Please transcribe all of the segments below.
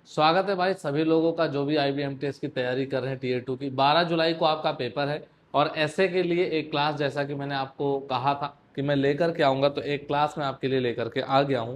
स्वागत है भाई सभी लोगों का जो भी IBMTS की तैयारी कर रहे हैं टीयर 2 की। 12 जुलाई को आपका पेपर है और ऐसे के लिए एक क्लास, जैसा कि मैंने आपको कहा था कि मैं लेकर के आऊंगा, तो एक क्लास मैं आपके लिए लेकर के आ गया हूं।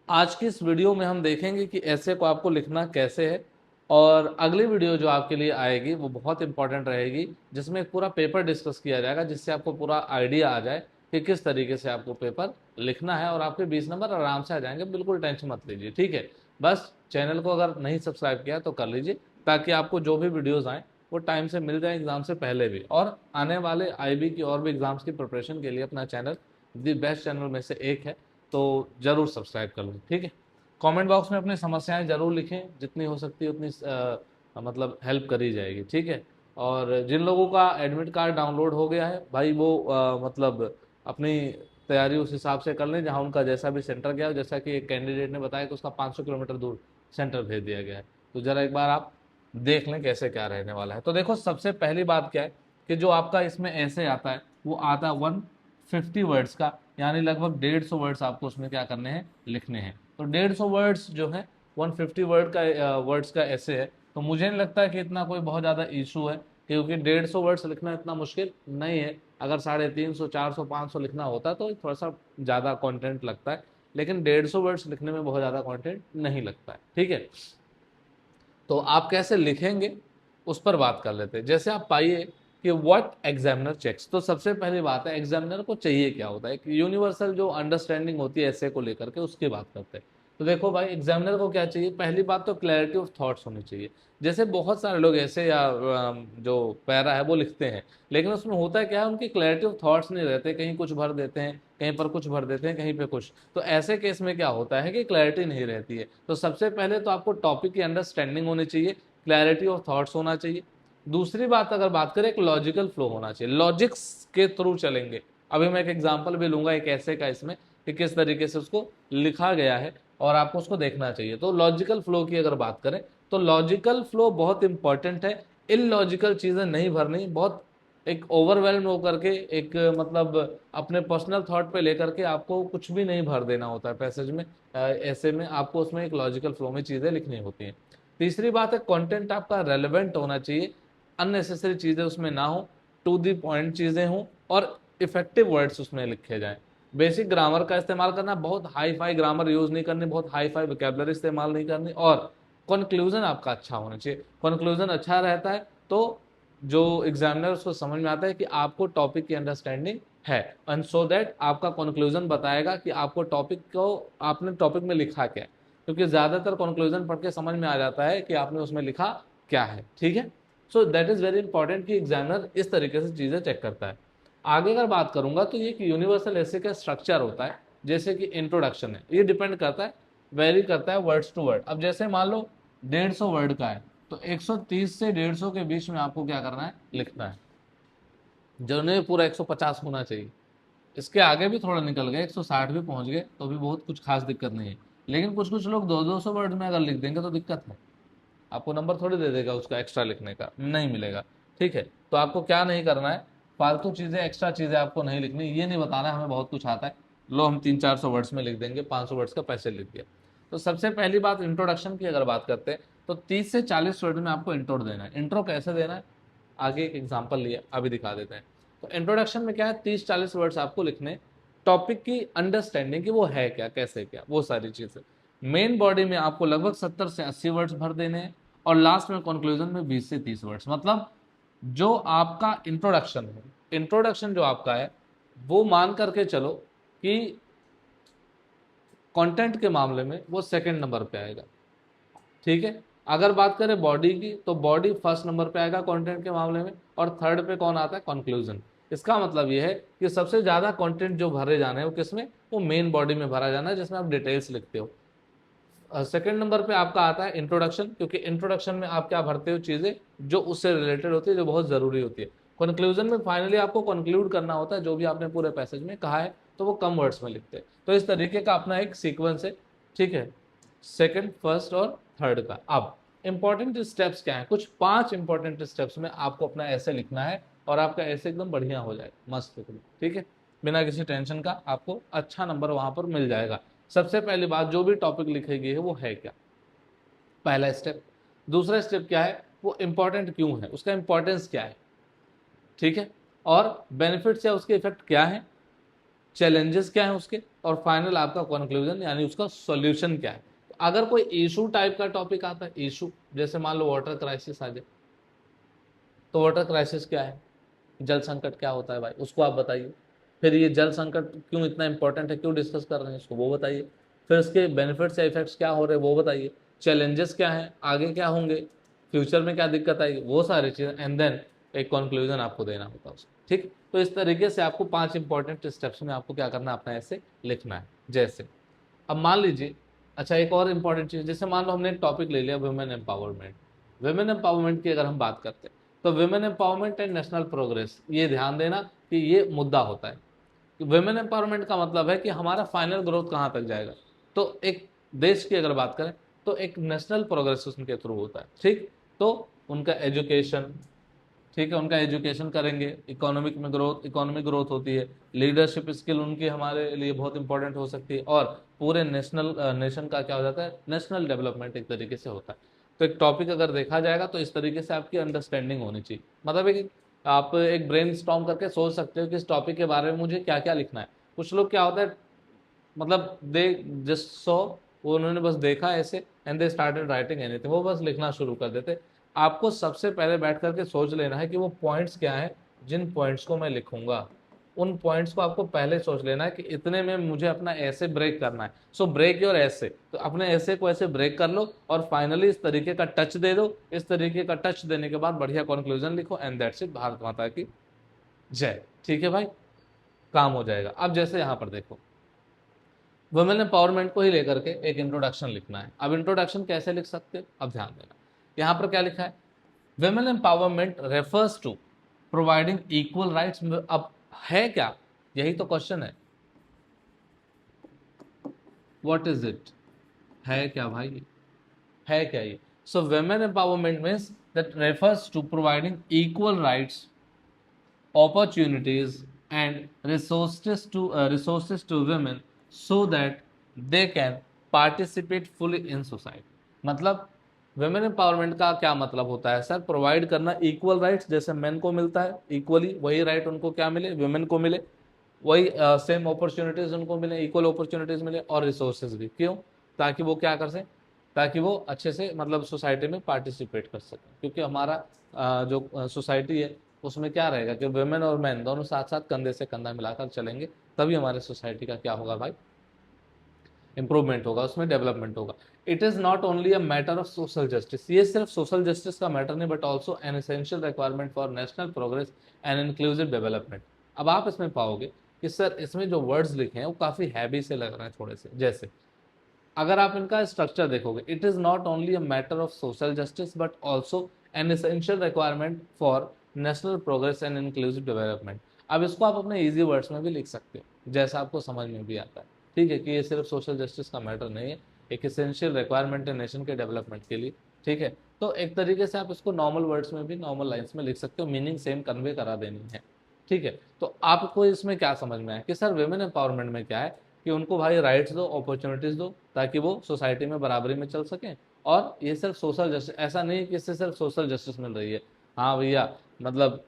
आज की इस वीडियो में हम देखेंगे कि ऐसे को आपको लिखना कैसे है। और अगली वीडियो जो आपके लिए आएगी वो बहुत इंपॉर्टेंट रहेगी, जिसमें एक पूरा पेपर डिस्कस किया जाएगा, जिससे आपको पूरा आइडिया आ जाए कि किस तरीके से आपको पेपर लिखना है और आपके 20 नंबर आराम से आ जाएंगे। बिल्कुल टेंशन मत लीजिए, ठीक है। बस चैनल को अगर नहीं सब्सक्राइब किया तो कर लीजिए, ताकि आपको जो भी वीडियोज़ आएँ वो टाइम से मिल जाए एग्जाम से पहले भी। और आने वाले IB की और भी एग्जाम्स की प्रिपरेशन के लिए अपना चैनल दी बेस्ट चैनल में से एक है, तो जरूर सब्सक्राइब कर लें, ठीक है। कमेंट बॉक्स में अपनी समस्याएं जरूर लिखें, जितनी हो सकती है उतनी मतलब हेल्प करी जाएगी, ठीक है। और जिन लोगों का एडमिट कार्ड डाउनलोड हो गया है भाई, वो मतलब अपनी तैयारी उस हिसाब से कर लें जहां उनका जैसा भी सेंटर गया हो। जैसा कि एक कैंडिडेट ने बताया कि उसका 500 किलोमीटर दूर सेंटर भेज दिया गया है, तो जरा एक बार आप देख लें कैसे क्या रहने वाला है। तो देखो, सबसे पहली बात क्या है कि जो आपका इसमें ऐसे आता है वो आता है 150 वर्ड्स का, यानी लगभग 150 वर्ड्स आपको उसमें क्या करने हैं, लिखने हैं। तो 150 वर्ड्स जो है 150 वर्ड्स का ऐसे है। तो मुझे नहीं लगता कि इतना कोई बहुत ज़्यादा इशू है, क्योंकि 150 वर्ड्स लिखना इतना मुश्किल नहीं है। अगर 350, 400, 500 लिखना होता तो थोड़ा सा ज़्यादा कंटेंट लगता है, लेकिन 150 वर्ड्स लिखने में बहुत ज़्यादा कंटेंट नहीं लगता है, ठीक है। तो आप कैसे लिखेंगे उस पर बात कर लेते हैं। जैसे आप पाइए कि व्हाट एग्जामिनर चेक्स, तो सबसे पहली बात है एग्जामिनर को चाहिए क्या होता है, कि यूनिवर्सल जो अंडरस्टैंडिंग होती है ऐसे को लेकर के, उसकी बात करते हैं। तो देखो भाई, एग्जामिनर को क्या चाहिए, पहली बात तो क्लैरिटी ऑफ थॉट्स होनी चाहिए। जैसे बहुत सारे लोग ऐसे या जो पैरा है वो लिखते हैं, लेकिन उसमें होता है क्या है, उनकी क्लैरिटी ऑफ थॉट्स नहीं रहते, कहीं कुछ भर देते हैं, कहीं पर कुछ भर देते हैं, कहीं पे कुछ। तो ऐसे केस में क्या होता है कि क्लैरिटी नहीं रहती है। तो सबसे पहले तो आपको टॉपिक की अंडरस्टैंडिंग होनी चाहिए, क्लैरिटी ऑफ थॉट्स होना चाहिए। दूसरी बात अगर बात करें, एक लॉजिकल फ्लो होना चाहिए, लॉजिक्स के थ्रू चलेंगे। अभी मैं एक एग्जांपल भी लूंगा एक ऐसे का इसमें, कि किस तरीके से उसको लिखा गया है और आपको उसको देखना चाहिए। तो लॉजिकल फ्लो की अगर बात करें तो लॉजिकल फ्लो बहुत इंपॉर्टेंट है। इलॉजिकल चीजें नहीं भरनी, बहुत एक ओवरवेल्म होकर के एक मतलब अपने पर्सनल थॉट पे लेकर के आपको कुछ भी नहीं भर देना होता है पैसेज में। ऐसे में आपको उसमें एक लॉजिकल फ्लो में चीजें लिखनी होती हैं। तीसरी बात है, कंटेंट आपका रेलेवेंट होना चाहिए, अननेसेसरी चीजें उसमें ना हो, टू दी पॉइंट चीजें हों और इफेक्टिव वर्ड्स उसमें लिखे जाएं। बेसिक ग्रामर का इस्तेमाल करना, बहुत हाई फाई ग्रामर यूज नहीं करनी, बहुत हाई फाई वोकेबलरी इस्तेमाल नहीं करनी। और कंक्लूजन आपका अच्छा होना चाहिए। कंक्लूजन अच्छा रहता है तो जो एग्जामिनर उसको समझ में आता है कि आपको टॉपिक की अंडरस्टैंडिंग है, एंड सो दैट आपका कंक्लूजन बताएगा कि आपको टॉपिक को, आपने टॉपिक में लिखा क्या है। क्योंकि ज्यादातर कंक्लूजन पढ़ के समझ में आ जाता है कि आपने उसमें लिखा क्या है, ठीक है। So that is very important कि एग्जामिनर इस तरीके से चीजें चेक करता है। आगे अगर बात करूंगा तो ये कि यूनिवर्सल ऐसे का स्ट्रक्चर होता है, जैसे कि इंट्रोडक्शन है, ये डिपेंड करता है, वेरी करता है वर्ड्स टू वर्ड। अब जैसे मान लो 150 वर्ड का है, तो 130 से 150 के बीच में आपको क्या करना है, लिखना है। जो नहीं पूरा 150 होना चाहिए, इसके आगे भी थोड़ा निकल गए 160 भी पहुंच गए तो भी बहुत कुछ खास दिक्कत नहीं है। लेकिन कुछ कुछ लोग 200 वर्ड में अगर लिख देंगे तो दिक्कत है, आपको नंबर थोड़ी दे देगा उसका, एक्स्ट्रा लिखने का नहीं मिलेगा, ठीक है। तो आपको क्या नहीं करना है, फालतू चीजें, एक्स्ट्रा चीजें आपको नहीं लिखनी। ये नहीं बताना हमें बहुत कुछ आता है, लो हम 300-400 वर्ड्स में लिख देंगे, 500 वर्ड्स का पैसे लिख दिया। तो सबसे पहली बात इंट्रोडक्शन की अगर बात करते हैं, तो 30 से 40 वर्ड में आपको इंट्रो देना है। इंट्रो कैसे देना है, आगे एक एग्जाम्पल लिया अभी दिखा देते हैं। तो इंट्रोडक्शन में क्या है, 30-40 वर्ड्स आपको लिखने, टॉपिक की अंडरस्टैंडिंग की, वो है क्या, कैसे क्या, वो सारी चीजें। मेन बॉडी में आपको लगभग 70 से 80 वर्ड्स भर देने हैं, और लास्ट में कंक्लूजन में 20 से 30 वर्ड्स। मतलब जो आपका इंट्रोडक्शन है, इंट्रोडक्शन जो आपका है वो मान करके चलो कि कंटेंट के मामले में वो सेकंड नंबर पे आएगा, ठीक है। अगर बात करें बॉडी की, तो बॉडी फर्स्ट नंबर पे आएगा कंटेंट के मामले में, और थर्ड पे कौन आता है, कंक्लूजन। इसका मतलब ये है कि सबसे ज्यादा कंटेंट जो भरे जाने हैं वो किसमें, वो मेन बॉडी में भरा जाना है, जिसमें आप डिटेल्स लिखते हो। सेकंड नंबर पे आपका आता है इंट्रोडक्शन, क्योंकि इंट्रोडक्शन में आप क्या भरते हो, चीजें जो उससे रिलेटेड होती है, जो बहुत जरूरी होती है। कंक्लूजन में फाइनली आपको कंक्लूड करना होता है जो भी आपने पूरे पैसेज में कहा है, तो वो कम वर्ड्स में लिखते हैं। तो इस तरीके का अपना एक सीक्वेंस है, ठीक है, सेकंड, फर्स्ट और थर्ड का। अब इंपॉर्टेंट स्टेप्स क्या है, कुछ 5 इंपॉर्टेंट स्टेप्स में आपको अपना ऐसे लिखना है, और आपका ऐसे एकदम बढ़िया हो जाएगा, मस्त एकदम, ठीक है। बिना किसी टेंशन का आपको अच्छा नंबर वहां पर मिल जाएगा। सबसे पहली बात, जो भी टॉपिक लिखेगी है वो है क्या, पहला स्टेप। दूसरा स्टेप क्या है, वो इंपॉर्टेंट क्यों है, उसका इंपॉर्टेंस क्या है, ठीक है, और बेनिफिट्स या उसके इफेक्ट क्या है, चैलेंजेस क्या है उसके, और फाइनल आपका कंक्लूजन यानी उसका सॉल्यूशन क्या है। तो अगर कोई इशू टाइप का टॉपिक आता है, इशू जैसे मान लो वाटर क्राइसिस आ जाए, तो वाटर क्राइसिस क्या है, जल संकट क्या होता है भाई, उसको आप बताइए। फिर ये जल संकट क्यों इतना इंपॉर्टेंट है, क्यों डिस्कस कर रहे हैं इसको, वो बताइए। फिर इसके बेनिफिट्स या इफेक्ट्स क्या हो रहे हैं, वो बताइए। चैलेंजेस क्या हैं, आगे क्या होंगे, फ्यूचर में क्या दिक्कत आएगी, वो सारी चीज़ें, एंड देन एक कंक्लूजन आपको देना होता है उसको, ठीक। तो इस तरीके से आपको 5 इंपॉर्टेंट स्टेप्स में आपको क्या करना है, अपना ऐसे लिखना है। जैसे अब मान लीजिए, अच्छा एक और इंपॉर्टेंट चीज़, जैसे मान लो हमने एक टॉपिक ले लिया वुमेन एम्पावरमेंट। वुमेन एम्पावरमेंट की अगर हम बात करते हैं, तो women empowerment and national progress, ये ध्यान देना कि ये मुद्दा होता है कि वुमेन एम्पावरमेंट का मतलब है कि हमारा फाइनल ग्रोथ कहाँ तक जाएगा। तो एक देश की अगर बात करें तो एक नेशनल प्रोग्रेस उनके थ्रू होता है, ठीक। तो उनका एजुकेशन, ठीक है, उनका एजुकेशन करेंगे, इकोनॉमिक में ग्रोथ, इकोनॉमिक ग्रोथ होती है, लीडरशिप स्किल उनकी हमारे लिए बहुत इंपॉर्टेंट हो सकती है, और पूरे नेशन का क्या हो जाता है, नेशनल डेवलपमेंट एक तरीके से होता है। तो एक टॉपिक अगर देखा जाएगा तो इस तरीके से आपकी अंडरस्टैंडिंग होनी चाहिए, मतलब एक आप एक ब्रेन स्टॉर्म करके सोच सकते हो कि इस टॉपिक के बारे में मुझे क्या क्या लिखना है। कुछ लोग क्या होता है, मतलब दे जस्ट सो, वो उन्होंने बस देखा ऐसे and they started writing anything, वो बस लिखना शुरू कर देते। आपको सबसे पहले बैठ करके सोच लेना है कि वो पॉइंट्स क्या हैं, जिन पॉइंट्स को मैं लिखूंगा, उन पॉइंट्स को आपको पहले सोच लेना है कि इतने में मुझे अपना ऐसे ब्रेक करना है। सो ब्रेक योर ऐसे, तो अपने ऐसे को ऐसे ब्रेक कर लो और फाइनली इस तरीके का टच दे दो। इस तरीके का टच देने के बाद बढ़िया कंक्लूजन लिखो एंड दैट्स इट, भारत माता की जय। ठीक है भाई, काम हो जाएगा। अब जैसे यहाँ पर देखो, वुमेन एम्पावरमेंट को ही लेकर के एक इंट्रोडक्शन लिखना है। अब इंट्रोडक्शन कैसे लिख सकते हो, अब ध्यान देना, यहाँ पर क्या लिखा है, women empowerment refers to providing equal rights. अब है क्या, यही तो क्वेश्चन है, व्हाट इज इट, है क्या भाई, है क्या ये। So women empowerment means that refers to providing equal rights, opportunities and resources to women so that they can participate fully in society। मतलब वुमेन एम्पावरमेंट का क्या मतलब होता है सर, प्रोवाइड करना इक्वल राइट्स, जैसे मेन को मिलता है इक्वली वही राइट उनको क्या मिले, वुमेन को मिले, वही सेम अपॉर्चुनिटीज उनको मिले, इक्वल अपॉर्चुनिटीज मिले, और रिसोर्सेज भी, क्यों, ताकि वो क्या कर सकें, ताकि वो अच्छे से मतलब सोसाइटी में पार्टिसिपेट कर सकें। क्योंकि हमारा जो सोसाइटी है उसमें क्या रहेगा कि वुमेन और मैन दोनों साथ साथ कंधे से कंधा मिलाकर चलेंगे, तभी हमारे सोसाइटी का क्या होगा भाई, इंप्रूवमेंट होगा, उसमें डेवलपमेंट होगा। It is not only a matter of social justice, ये सिर्फ सोशल जस्टिस का मैटर नहीं, but also an essential requirement for national progress and inclusive development. अब आप इसमें पाओगे कि सर इसमें जो वर्ड्स लिखे हैं वो काफी हैवी से लग रहे हैं थोड़े से। जैसे अगर आप इनका स्ट्रक्चर देखोगे, it is not only a matter of social justice but also an essential requirement for national progress and inclusive development. अब इसको आप अपने इजी वर्ड्स में भी लिख सकते हो, जैसा आपको समझ में भी आता है, ठीक है, कि ये सिर्फ सोशल जस्टिस का मैटर नहीं है, एक एसेंशियल रिक्वायरमेंट है नेशन के डेवलपमेंट के लिए, ठीक है। तो एक तरीके से आप इसको नॉर्मल वर्ड्स में भी, नॉर्मल लाइन्स में लिख सकते हो, मीनिंग सेम कन्वे करा देनी है, ठीक है। तो आपको इसमें क्या समझ में आया कि सर वुमेन एम्पावरमेंट में क्या है कि उनको भाई राइट्स दो, अपॉर्चुनिटीज दो, ताकि वो सोसाइटी में बराबरी में चल सकें। और ये सिर्फ सोशल जस्टिस, ऐसा नहीं कि इससे सिर्फ सोशल जस्टिस मिल रही है, हाँ भैया मतलब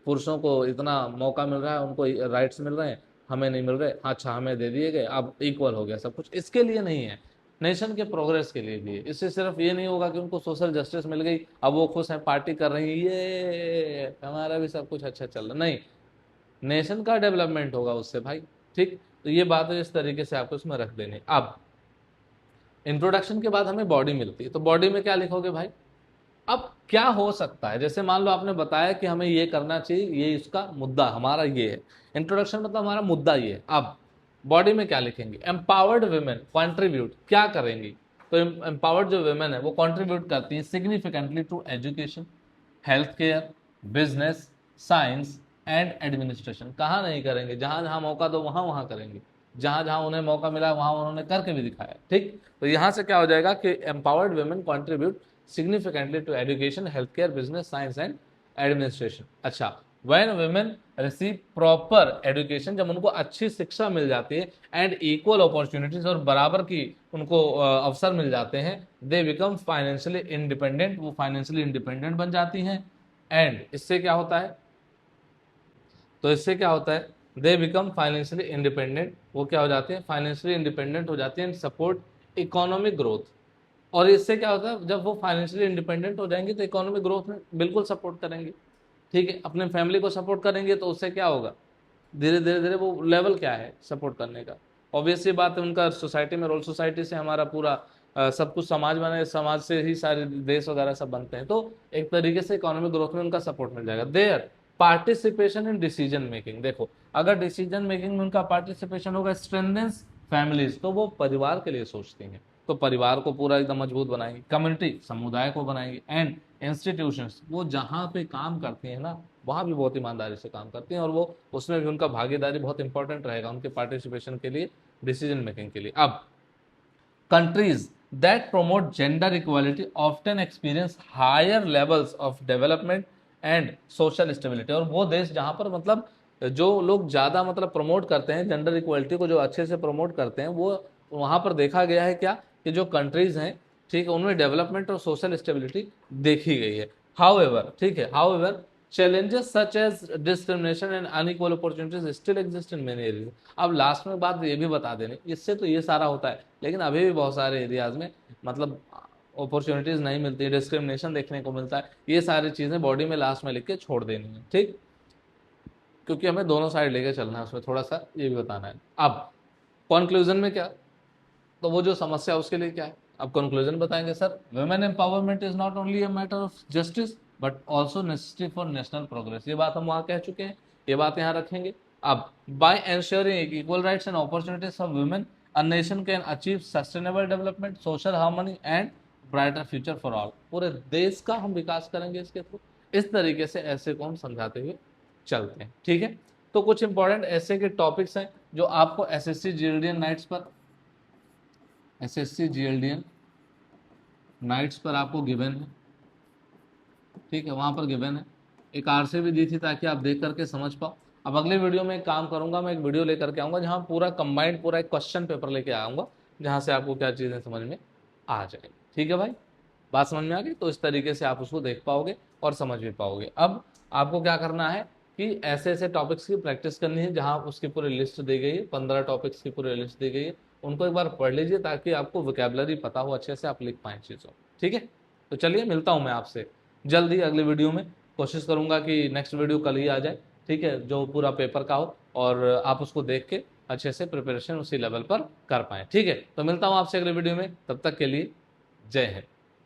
पुरुषों को इतना मौका मिल रहा है, उनको राइट्स मिल रहे हैं, हमें नहीं मिल रहे, अच्छा हमें दे दिए गए, अब इक्वल हो गया सब कुछ, इसके लिए नहीं है, नेशन के प्रोग्रेस के लिए भी है। इससे सिर्फ ये नहीं होगा कि उनको सोशल जस्टिस मिल गई, अब वो खुश हैं, पार्टी कर रही है, ये हमारा भी सब कुछ अच्छा चल रहा, नहीं, नेशन का डेवलपमेंट होगा उससे भाई, ठीक। तो ये बात है, इस तरीके से आपको इसमें रख देनी। अब इंट्रोडक्शन के बाद हमें बॉडी मिलती है, तो बॉडी में क्या लिखोगे भाई, अब क्या हो सकता है, जैसे मान लो आपने बताया कि हमें ये करना चाहिए, ये इसका मुद्दा हमारा ये है, इंट्रोडक्शन मतलब हमारा मुद्दा ये है। अब बॉडी में क्या लिखेंगे, एम्पावर्ड वुमेन कंट्रीब्यूट क्या करेंगी, तो एम्पावर्ड जो वुमेन है वो कंट्रीब्यूट करती है significantly to education, health care, business, science and administration. कहाँ नहीं करेंगे, जहां जहां मौका दो वहां वहां करेंगे, जहां जहां उन्हें मौका मिला वहां उन्होंने करके भी दिखाया, ठीक। तो यहां से क्या हो जाएगा कि empowered women contribute significantly to education, healthcare, business, science and administration। अच्छा, when women receive proper education, जब उनको अच्छी शिक्षा मिल जाती है, एंड इक्वल अपॉर्चुनिटीज, और बराबर की उनको अवसर मिल जाते हैं, दे बिकम फाइनेंशियली इंडिपेंडेंट, वो फाइनेंशियली इंडिपेंडेंट बन जाती हैं। एंड इससे क्या होता है, तो इससे क्या होता है, दे बिकम फाइनेंशियली इंडिपेंडेंट, वो क्या हो जाते हैं, फाइनेंशियली इंडिपेंडेंट हो जाते हैं, एंड सपोर्ट इकोनॉमिक ग्रोथ। और इससे क्या होता है, जब वो फाइनेंशियली इंडिपेंडेंट हो जाएंगे तो इकोनॉमिक ग्रोथ में बिल्कुल सपोर्ट करेंगे। ठीक है, अपने फैमिली को सपोर्ट करेंगे तो उससे क्या होगा, धीरे धीरे धीरे वो लेवल क्या है सपोर्ट करने का, ऑब्वियस सी बात है, उनका सोसाइटी में रोल, सोसाइटी से हमारा पूरा सब कुछ समाज बने, समाज से ही सारे देश वगैरह सब बनते हैं, तो एक तरीके से इकोनॉमिक ग्रोथ में उनका सपोर्ट मिल जाएगा। Their participation in decision making, देखो अगर डिसीजन मेकिंग में उनका पार्टिसिपेशन होगा, स्ट्रेंथेंस फैमिलीज, तो वो परिवार के लिए सोचती हैं, तो परिवार को पूरा एकदम मजबूत बनाएंगे, कम्युनिटी समुदाय को बनाएंगे, एंड इंस्टीट्यूशंस, वो जहाँ पे काम करती हैं ना वहाँ भी बहुत ईमानदारी से काम करती हैं, और वो उसमें भी उनका भागीदारी बहुत इंपॉर्टेंट रहेगा उनके पार्टिसिपेशन के लिए, डिसीजन मेकिंग के लिए। अब countries that promote gender equality often experience higher levels of development and social stability, और वो देश जहाँ पर मतलब जो लोग ज़्यादा मतलब प्रमोट करते हैं जेंडर इक्वलिटी को, जो अच्छे से प्रमोट करते हैं, वो वहाँ पर देखा गया है क्या, कि जो कंट्रीज हैं, ठीक है, उनमें डेवलपमेंट और सोशल स्टेबिलिटी देखी गई है। हाउएवर, ठीक है, however challenges such as discrimination and unequal opportunities still exist in many areas। अब लास्ट में बात ये भी बता देने, इससे तो ये सारा होता है, लेकिन अभी भी बहुत सारे एरियाज में मतलब अपॉर्चुनिटीज नहीं मिलती, डिस्क्रिमिनेशन देखने को मिलता है, ये सारी चीजें बॉडी में लास्ट में लिख के छोड़ देनी है, ठीक, क्योंकि हमें दोनों साइड लेके चलना है, उसमें थोड़ा सा ये भी बताना है। अब कंक्लूजन में क्या, तो वो जो समस्या उसके लिए क्या है, अब कंक्लूजन बताएंगे sir, women empowerment is not only a matter of justice but also necessity for national progress, ये बात हम वहाँ कह चुके हैं, ये बात यहाँ रखेंगे। अब by ensuring equal rights and opportunities for women, a nation can achieve sustainable development, social harmony and brighter future for all, पूरे देश का हम विकास करेंगे इसके थ्रू। इस तरीके से ऐसे को हम समझाते हुए चलते हैं, ठीक है। तो कुछ इंपॉर्टेंट ऐसे के टॉपिक्स हैं जो आपको एसएससी जीएलडीएन नाइट्स पर, एसएससी जीएलडीएन नाइट्स पर आपको गिवन है, ठीक है, वहां पर गिवन है, एक आरसे भी दी थी ताकि आप देख करके समझ पाओ। अब अगले वीडियो में एक काम करूंगा, मैं एक वीडियो लेकर के आऊंगा जहां पूरा कंबाइंड पूरा एक क्वेश्चन पेपर लेके आऊंगा, जहां से आपको क्या चीजें समझ में आ जाएगी, ठीक है भाई, बात समझ में आ गई, तो इस तरीके से आप उसको देख पाओगे और समझ भी पाओगे। अब आपको क्या करना है कि ऐसे ऐसे टॉपिक्स की प्रैक्टिस करनी है, जहां उसकी पूरी लिस्ट दी गई है, 15 टॉपिक्स की पूरी लिस्ट दी गई है, उनको एक बार पढ़ लीजिए ताकि आपको वोकैबुलरी पता हो, अच्छे से आप लिख पाएं चीज़ों, ठीक है। तो चलिए मिलता हूं मैं आपसे जल्दी अगले वीडियो में, कोशिश करूंगा कि नेक्स्ट वीडियो कल ही आ जाए, ठीक है, जो पूरा पेपर का हो, और आप उसको देख के अच्छे से प्रिपरेशन उसी लेवल पर कर पाएं, ठीक है। तो मिलता हूं आपसे अगले वीडियो में, तब तक के लिए जय हिंद।